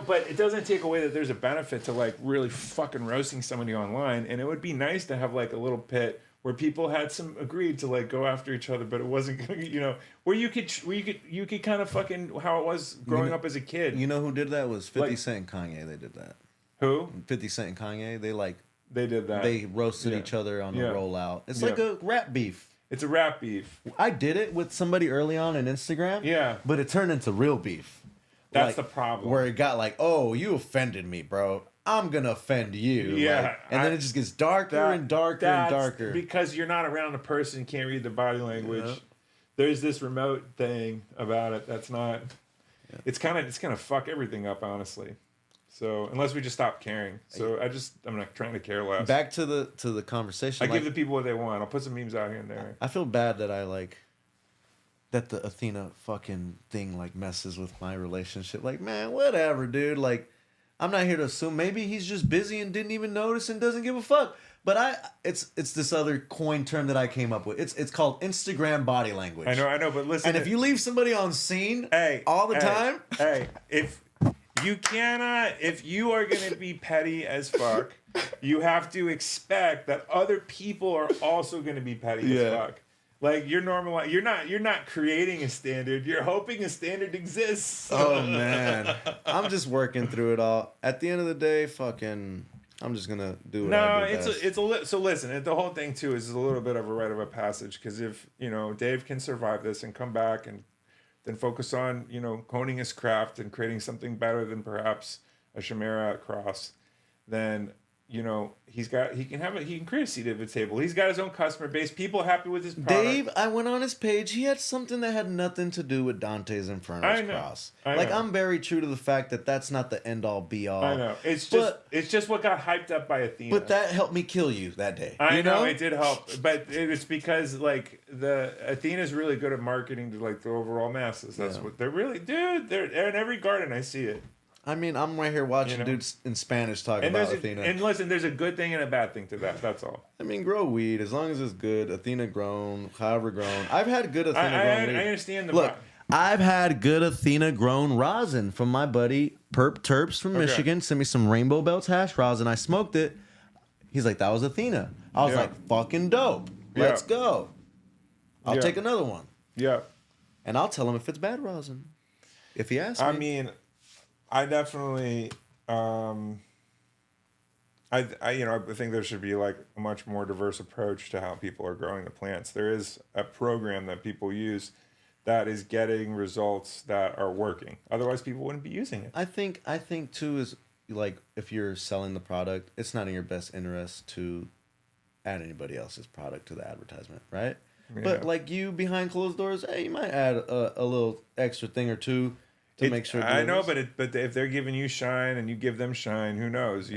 But it doesn't take away that there's a benefit to like really fucking roasting somebody online, and it would be nice to have like a little pit where people had some agreed to like go after each other, but it wasn't gonna, you know, where you could kind of fucking how it was growing up as a kid. You know who did that was 50 Cent and Kanye. They did that. Who? 50 Cent and Kanye. They did that. They roasted each other on the rollout. It's like a rap beef. It's a rap beef. I did it with somebody early on Instagram. Yeah. But it turned into real beef. That's the problem. Where it got like, oh, you offended me, bro. I'm going to offend you. Yeah. Like, and then it just gets darker and darker and darker. Because you're not around a person, can't read their body language. Yeah. There's this remote thing about it that's not... Yeah. It's gonna fuck everything up, honestly. So unless we just stop caring. So I'm not trying to care less. Back to the conversation. I give the people what they want. I'll put some memes out here and there. I feel bad that that the Athena fucking thing like messes with my relationship. Like, man, whatever, dude. Like, I'm not here to assume. Maybe he's just busy and didn't even notice and doesn't give a fuck. But it's this other coin term that I came up with. It's called Instagram body language. I know, but listen. And if you leave somebody on scene all the time, if you are gonna be petty as fuck, you have to expect that other people are also gonna be petty as fuck. Like you're normal. You're not creating a standard. You're hoping a standard exists. Oh man, I'm just working through it all. At the end of the day, fucking, I'm just gonna do what I do best. So listen. The whole thing too is a little bit of a rite of a passage because if Dave can survive this and come back and then focus on honing his craft and creating something better than perhaps a chimera cross, then. He can create a seat at the table. He's got his own customer base. People happy with his product. Dave, I went on his page. He had something that had nothing to do with Dante's Inferno's cross. I'm very true to the fact that that's not the end all be all. I know. It's just what got hyped up by Athena. But that helped me kill you that day. I know it did help, but it's because like the Athena's really good at marketing to like the overall masses. That's what they're really, dude. They're in every garden. I see it. I mean, I'm right here watching dudes in Spanish talking about Athena. And listen, there's a good thing and a bad thing to that. That's all. I mean, grow weed as long as it's good. Athena grown, however grown. I've had good Athena grown weed. I understand the. Look, I've had good Athena grown rosin from my buddy Perp Terps from Michigan. Sent me some Rainbow Belts hash rosin. I smoked it. He's like, that was Athena. I was like, fucking dope. Let's go. I'll take another one. Yeah. And I'll tell him if it's bad rosin. If he asks me. I mean, I definitely, I think there should be like a much more diverse approach to how people are growing the plants. There is a program that people use that is getting results that are working. Otherwise, people wouldn't be using it. I think too is like if you're selling the product, it's not in your best interest to add anybody else's product to the advertisement, right? Yeah. But like you behind closed doors, hey, you might add a little extra thing or two. To make sure. I know, but if they're giving you shine and you give them shine, who knows?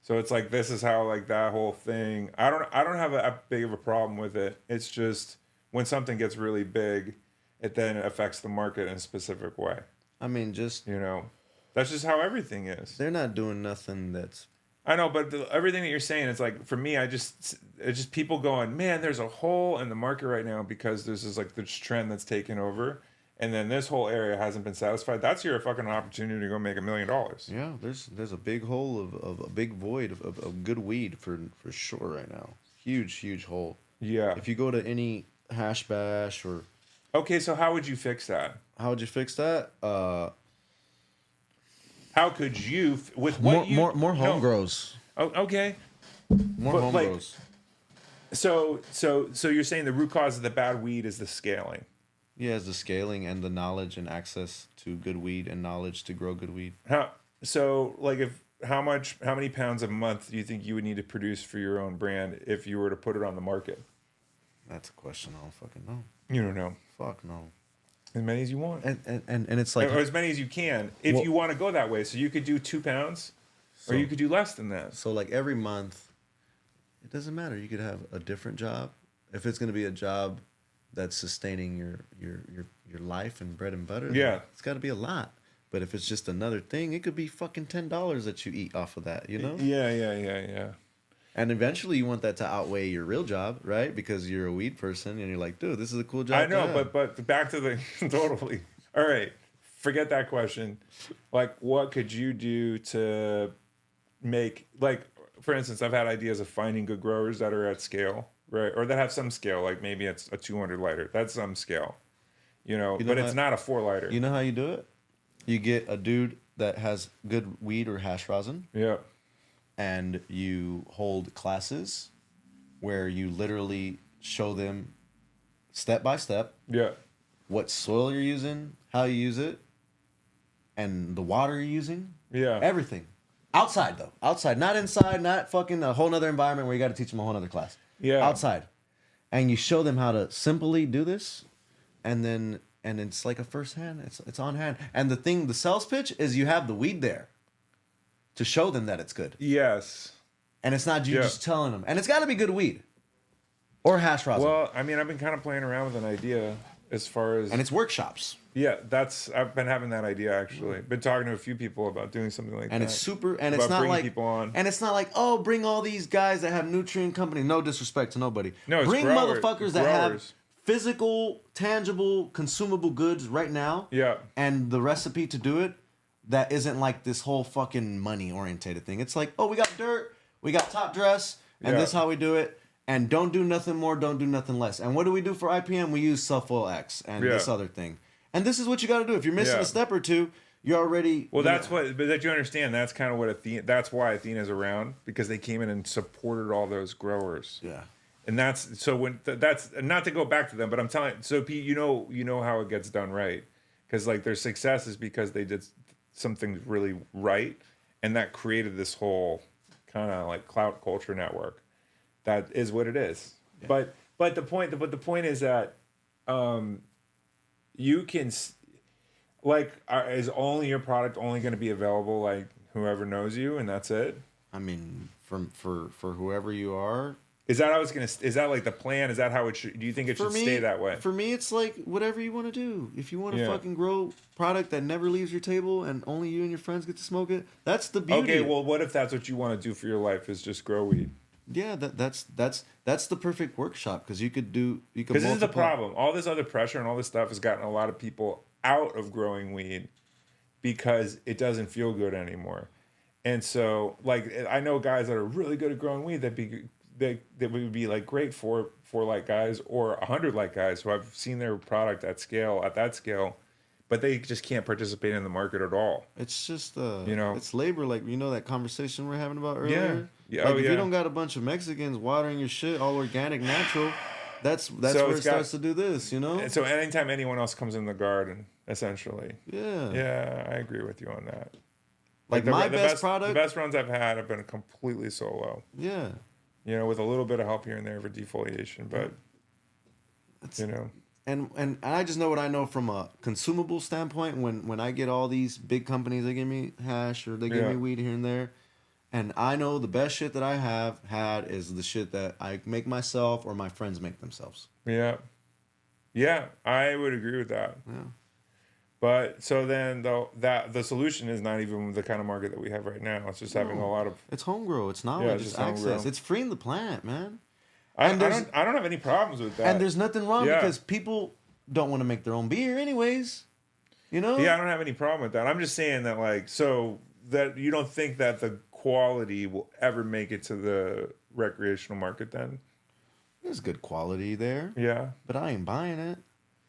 So it's like this is how like that whole thing. I don't have a big of a problem with it. It's just when something gets really big, it then affects the market in a specific way. I mean, just You know, that's just how everything is. they're not doing nothing that's. I know, but everything that you're saying is like for me. It's just people going, man. There's a hole in the market right now because there's this trend that's taken over, and then this whole area hasn't been satisfied. That's your fucking opportunity to go make $1 million. Yeah, there's a big hole of a big void of good weed for sure right now. Huge hole. Yeah. If you go to any hash bash or Okay, so how would you fix that? how would you fix that? How could you with what More home no. grows. Oh, okay. More But, home like, grows. So you're saying the root cause of the bad weed is the scaling. Yeah, it's the scaling and the knowledge and access to good weed and knowledge to grow good weed. So like how many pounds a month do you think you would need to produce for your own brand if you were to put it on the market? That's a question I don't fucking know. You don't know. Fuck no. As many as you want. And it's like Or as many as you can if Well- you want to go that way. So you could do 2 pounds or you could do less than that. so like every month, it doesn't matter. You could have a different job. If it's gonna be a job that's sustaining your life and bread and butter, then Yeah. it's got to be a lot. But if it's just another thing, it could be fucking $10 that you eat off of that, you know. Yeah. And eventually, you want that to outweigh your real job, right? Because you're a weed person, and you're like, dude, this is a cool job. I know, to have. but back to the totally. All right, forget that question. Like, what could you do to make like, for instance, I've had ideas of finding good growers that are at scale, right, or that have some scale. Like maybe it's a 200 lighter. That's some scale, but it's not a 4 lighter. You know how you do it? You get a dude that has good weed or hash rosin, Yeah, and you hold classes where you literally show them step by step yeah, what soil you're using, how you use it, and the water you're using. yeah. Everything. Outside, though. Outside. Not inside, not fucking a whole nother environment where you got to teach them a whole nother class. Yeah. Outside. And you show them how to simply do this, and it's like a first hand. It's on hand. And the sales pitch is you have the weed there to show them that it's good. Yes. And it's not you Yeah. just telling them. And it's got to be good weed. Or hash rosin. Well, I mean, I've been kind of playing around with an idea as far as and it's workshops. yeah, I've been having that idea actually. Been talking to a few people about doing something like that. And it's super, and About it's not bringing like, people on. and it's not like, oh, bring all these guys that have nutrient company. No disrespect to nobody. No, it's bring motherfuckers that have growers. physical, tangible, consumable goods right now. Yeah. And the recipe to do it that isn't like this whole fucking money orientated thing. It's like, oh, we got dirt, we got top dress, and Yeah. this is how we do it. And don't do nothing more, don't do nothing less. And what do we do for IPM? We use Sulfol X and this Yeah. other thing. And this is what you got to do. If you're missing Yeah. a step or two, you're already. Well, you that's know, what, but that you understand. That's kind of what That's why Athena's around because they came in and supported all those growers. Yeah. And that's so when that's not to go back to them, but I'm telling. So Pete, you know how it gets done right because like their success is because they did something really right, and that created this whole kind of like clout culture network. That is what it is. Yeah. But the point is that you can like is only your product only going to be available like whoever knows you and that's it. I mean, for whoever you are. Is that how it's gonna? Is that like the plan? Is that how it should? Do you think it should stay that way? For me, it's like whatever you want to do. If you want to Yeah. fucking grow product that never leaves your table and only you and your friends get to smoke it, that's the beauty. Okay, well, what if that's what you want to do for your life? Is just grow weed? Yeah, that's the perfect workshop because you could Because this is the problem. All this other pressure and all this stuff has gotten a lot of people out of growing weed because it doesn't feel good anymore. And so, like, I know guys that are really good at growing weed that would be like great for like guys or 100 like guys who have seen their product at that scale, but they just can't participate in the market at all. It's just it's labor. Like that conversation we're having about earlier. Yeah. Like Oh, if yeah. you don't got a bunch of Mexicans watering your shit all organic, natural, that's So where it it's got- starts to do this. And so anytime anyone else comes in the garden, essentially. Yeah. Yeah, I agree with you on that. Like the my best product. The best runs I've had have been completely solo. Yeah. With a little bit of help here and there for defoliation, but And I just know what I know from a consumable standpoint. When I get all these big companies, they give me hash or they give Yeah. me weed here and there, And I know the best shit that I have had is the shit that I make myself or my friends make themselves. Yeah. Yeah, I would agree with that. Yeah. But so then the solution is not even the kind of market that we have right now. It's just having a lot of It's homegrown. It's knowledge. Yeah, it's just access. homegrown. It's freeing the planet, man. I And there's- don't have any problems with that. And there's nothing wrong Yeah. because people don't want to make their own beer anyways. You know? Yeah, I don't have any problem with that. I'm just saying that like so that you don't think that the quality will ever make it to the recreational market then? There's good quality there. Yeah. But I ain't buying it.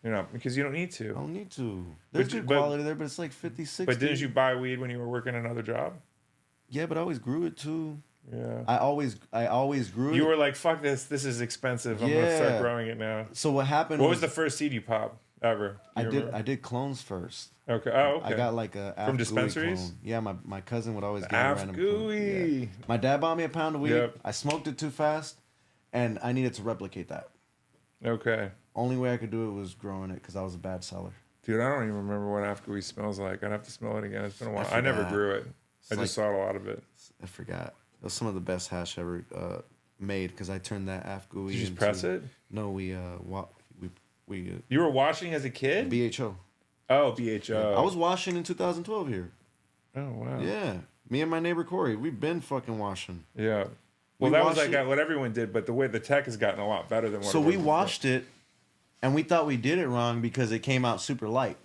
You know, because you don't need I to. don't need to. There's good but- quality there, but it's like 50, 60. But didn't you buy weed when you were working another job? Yeah, but I always grew it too. Yeah. I always grew it. You were like, fuck this. This is expensive. I'm going to start Yeah. growing it now. So what happened What was the first seed you popped ever? Do you remember? I did clones first. Okay. Oh, okay. I got like a From Afgooey dispensaries? clone. Yeah, my cousin would always get a random clone. Afgooey. Yeah. My dad bought me a pound of weed. Yep. I smoked it too fast, and I needed to replicate that. Okay. Only way I could do it was growing it because I was a bad seller. Dude, I don't even remember what Afgooey smells like. I'd have to smell it again. It's been a while. I I never forgot. grew it. I It's just saw a lot of it. I forgot. It was some of the best hash ever made because I turned that Afgooey. Did you just press it? No, we You were washing as a kid? BHO. Oh, BHO. I was washing in 2012 here. Oh, wow. Yeah, me and my neighbor Corey, we've been fucking washing. Yeah. Well, We that was washed like it. what everyone did, but the way the tech has gotten a lot better than what So it was we before. washed it, and we thought we did it wrong because it came out super light.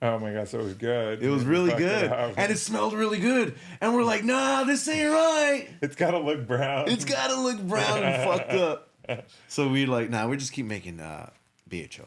Oh my god, so it was good. It was You really fucked it good, up. and it smelled really good. And we're like, nah, this ain't right. It's gotta look brown. It's gotta look brown and fucked up. So we like, nah, we just keep making BHO.